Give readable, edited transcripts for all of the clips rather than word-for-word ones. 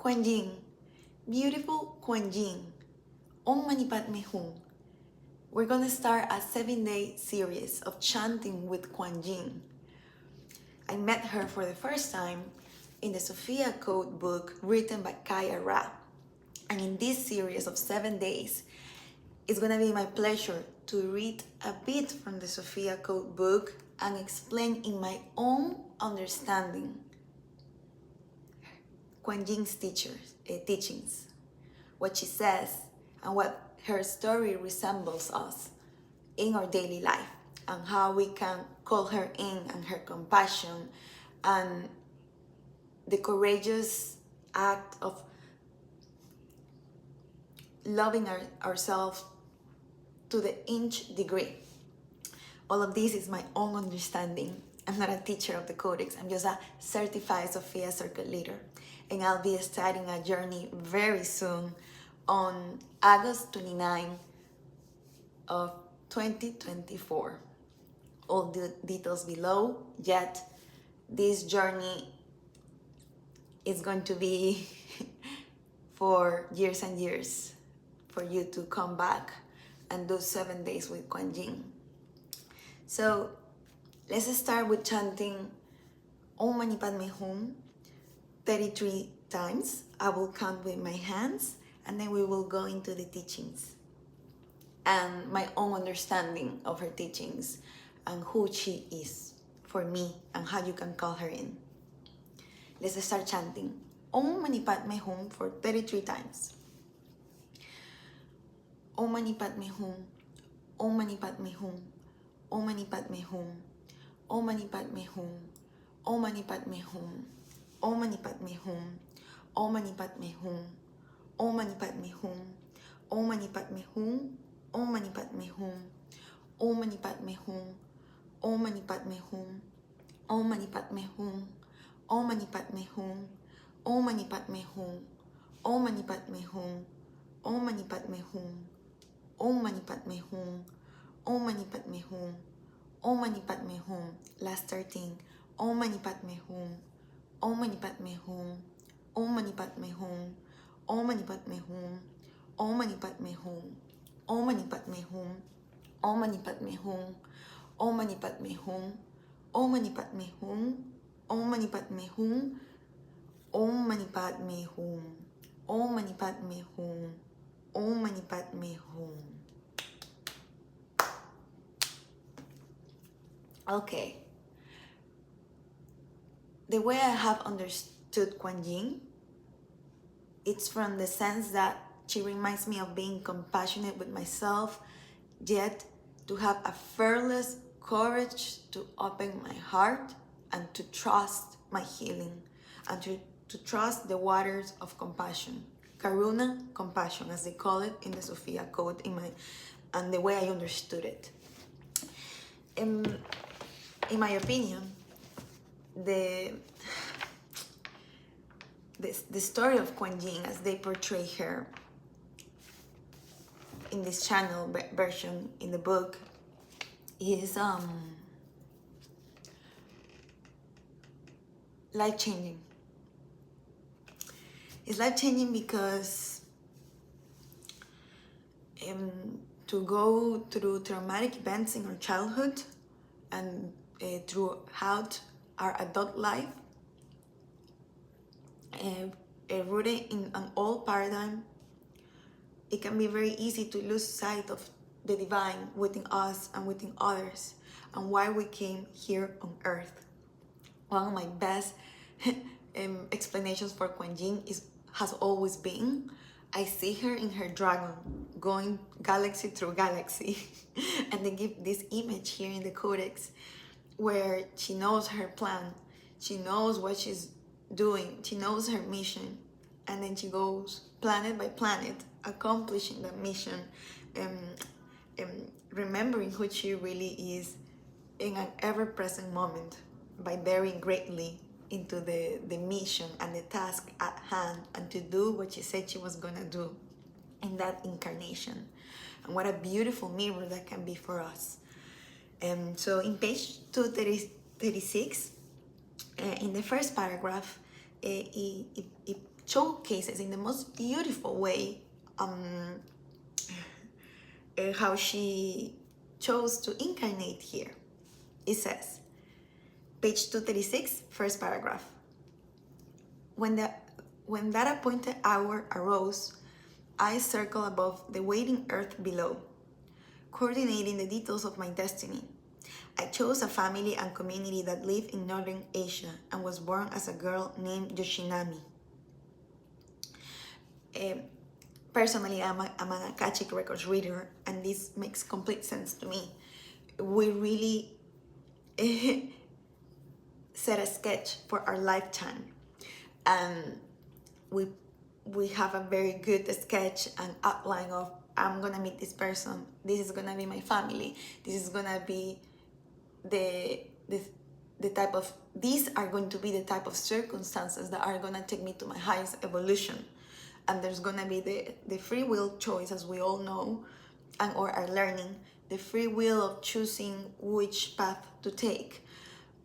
Quan Yin, beautiful Quan Yin, Om Mani Padme Hum. We're gonna start a 7-day series of chanting with Quan Yin. I met her for the first time in the Sophia Code book written by Kaya Ra. And in this series of 7 days, it's gonna be my pleasure to read a bit from the Sophia Code book and explain in my own understanding Quan Yin's teachings, what she says, and what her story resembles us in our daily life, and how we can call her in, and her compassion, and the courageous act of loving ourselves to the inch degree. All of this is my own understanding. I'm not a teacher of the Codex. I'm just a certified Sophia Circuit leader. And I'll be starting a journey very soon on August 29 of 2024. All the details below, yet this journey is going to be for years and years for you to come back and do 7 days with Quan Yin. So let's start with chanting Om Mani Padme Hum 33 times. I will count with my hands, and then we will go into the teachings and my own understanding of her teachings and who she is for me and how you can call her in. Let's start chanting Om Mani Padme Hum for 33 times. Om Mani Padme Hum, Om Mani Padme Hum, Om Mani Padme Hum, Om Mani Padme Hum, Om Mani Padme Hum, Om Mani Padme Hum, Om Mani Padme Hum, Om Mani Padme Hum, Om Mani Padme Hum, Om Mani Padme Hum, Om Mani Padme Hum, Om Mani Padme Hum, Om Mani Padme Hum, Om Mani Padme Hum, Om Mani Padme Hum, Om Mani Padme Hum, Om Mani Padme Hum, Om Mani Padme Hum, Om Mani Padme Hum, Om Mani Padme Hum. Last 13. Om Mani Padme Hum, Om Mani Padme Hum, Om Mani Padme Hum, Om Mani Padme Hum, Om Mani Padme Hum, Om Mani Padme Hum, Om Mani Padme Hum, Om Mani Padme Hum, Om Mani Padme Hum, Om Mani Padme Hum, Om Mani Padme Hum, Om Mani Padme Hum, Om Mani Padme Hum. Okay. The way I have understood Quan Yin, it's from the sense that she reminds me of being compassionate with myself, yet to have a fearless courage to open my heart and to trust my healing, and to trust the waters of compassion. Karuna, compassion, as they call it in the Sophia Code, and the way I understood it. In my opinion, the story of Quan Yin, as they portray her in this channel version in the book, is life-changing. It's life-changing because to go through traumatic events in our childhood and throughout our adult life, rooted in an old paradigm, it can be very easy to lose sight of the divine within us and within others, and why we came here on earth. One of my best explanations for Quan Yin has always been, I see her in her dragon going galaxy through galaxy and they give this image here in the Codex where she knows her plan, she knows what she's doing, she knows her mission, and then she goes planet by planet accomplishing that mission, remembering who she really is in an ever-present moment by bearing greatly into the mission and the task at hand, and to do what she said she was gonna do in that incarnation. And what a beautiful mirror that can be for us. So in page 236, in the first paragraph, it showcases in the most beautiful way how she chose to incarnate here. It says, page 236, first paragraph. When that appointed hour arose, I circled above the waiting earth below, coordinating the details of my destiny. I chose a family and community that lived in Northern Asia and was born as a girl named Yoshinami. Personally, I'm an Akashic Records reader, and this makes complete sense to me. We really set a sketch for our lifetime, and we have a very good sketch and outline of, I'm gonna meet this person, this is gonna be my family, this is gonna be the type of, these are going to be the type of circumstances that are gonna take me to my highest evolution. And there's gonna be the free will choice, as we all know, and or are learning, the free will of choosing which path to take.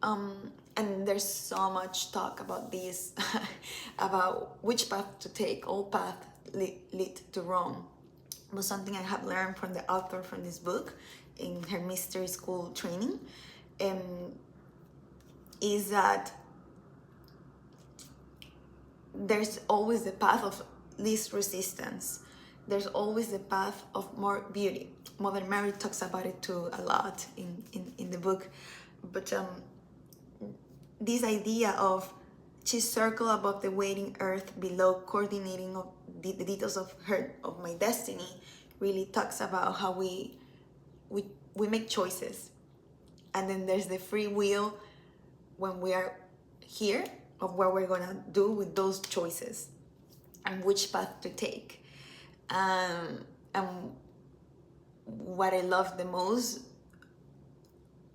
And there's so much talk about this, about which path to take. All paths lead to Rome. But something I have learned from the author from this book in her mystery school training is that there's always the path of least resistance. There's always the path of more beauty. Mother Mary talks about it too a lot in the book. But this idea of she circled above the waiting earth below, coordinating of the details of my destiny, really talks about how we make choices. And then there's the free will when we are here of what we're gonna do with those choices and which path to take. And what I love the most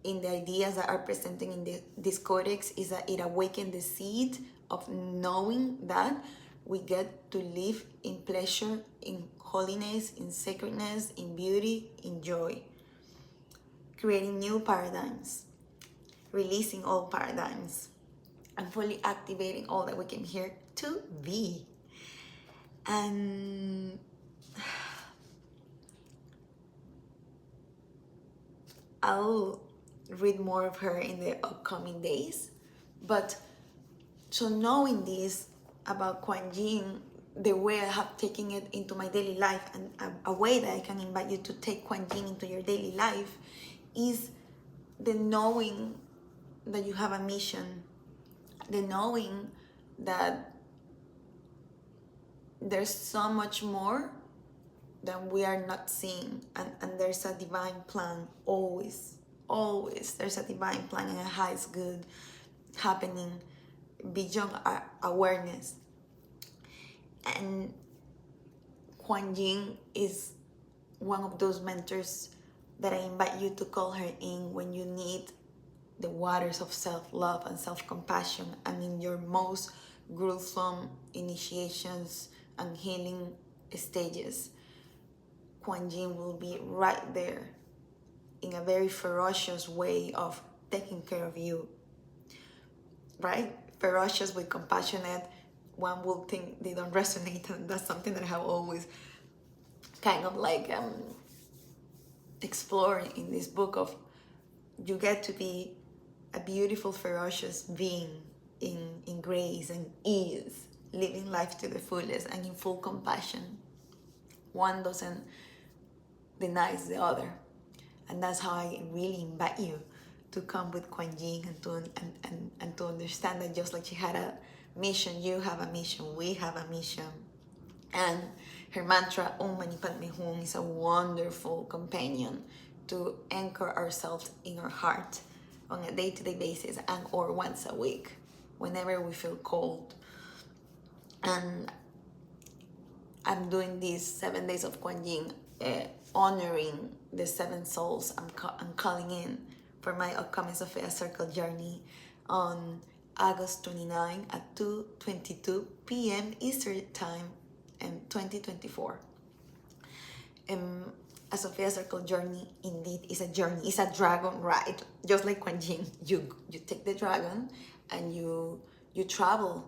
in the ideas that are presented in this codex is that it awakens the seed of knowing that we get to live in pleasure, in holiness, in sacredness, in beauty, in joy. Creating new paradigms, releasing old paradigms, and fully activating all that we came here to be. And I'll read more of her in the upcoming days. But so knowing this about Quan Yin, the way I have taken it into my daily life, and a way that I can invite you to take Quan Yin into your daily life, is the knowing that you have a mission, the knowing that there's so much more than we are not seeing, and there's a divine plan always. There's a divine plan and a highest good happening beyond our awareness. And Quan Yin is one of those mentors that I invite you to call her in when you need the waters of self-love and self-compassion, and in your most gruesome initiations and healing stages. Quan Yin will be right there in a very ferocious way of taking care of you, right? Ferocious with compassionate. One will think they don't resonate, and that's something that I have always kind of like explored in this book of, you get to be a beautiful, ferocious being in grace and ease, living life to the fullest and in full compassion. One doesn't deny the other. And that's how I really invite you to come with Quan Yin and to understand that just like she had a mission, you have a mission, we have a mission. And her mantra, Mani Padme Hum, is a wonderful companion to anchor ourselves in our heart on a day-to-day basis and or once a week, whenever we feel cold. And I'm doing these 7 days of Quan Yin, honoring the 7 souls I'm calling in for my upcoming Sophia Circle journey on August 29 at 2:22 p.m. Eastern Time in 2024. A Sophia Circle journey indeed is a journey, it's a dragon ride. Just like Quan Yin, you take the dragon and you travel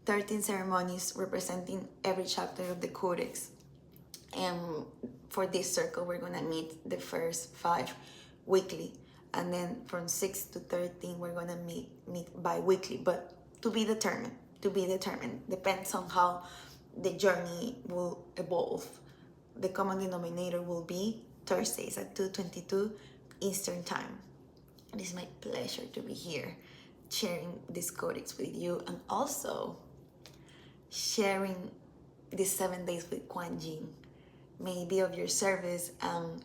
13 ceremonies representing every chapter of the Codex. And for this circle, we're gonna meet the first 5 weekly. And then from 6 to 13, we're gonna meet bi-weekly, but to be determined, depends on how the journey will evolve. The common denominator will be Thursdays at 2:22 Eastern Time. It is my pleasure to be here sharing this codex with you, and also sharing these 7 days with Quan. May it be of your service, and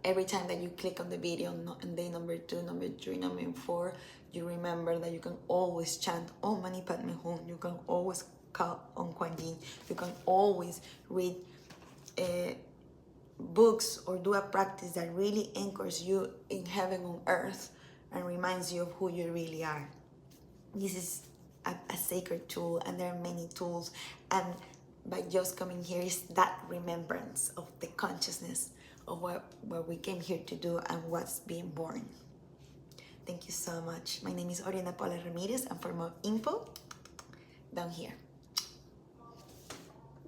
every time that you click on the video on day number 2, number 3, number 4, you remember that you can always chant Om Mani Padme Hum. You can always call on Quan. You can always read books or do a practice that really anchors you in heaven on earth and reminds you of who you really are. This is a sacred tool, and there are many tools, and by just coming here is that remembrance of the consciousness of what we came here to do and what's being born. Thank you so much. My name is Oriana Paula Ramirez, and for more info, down here.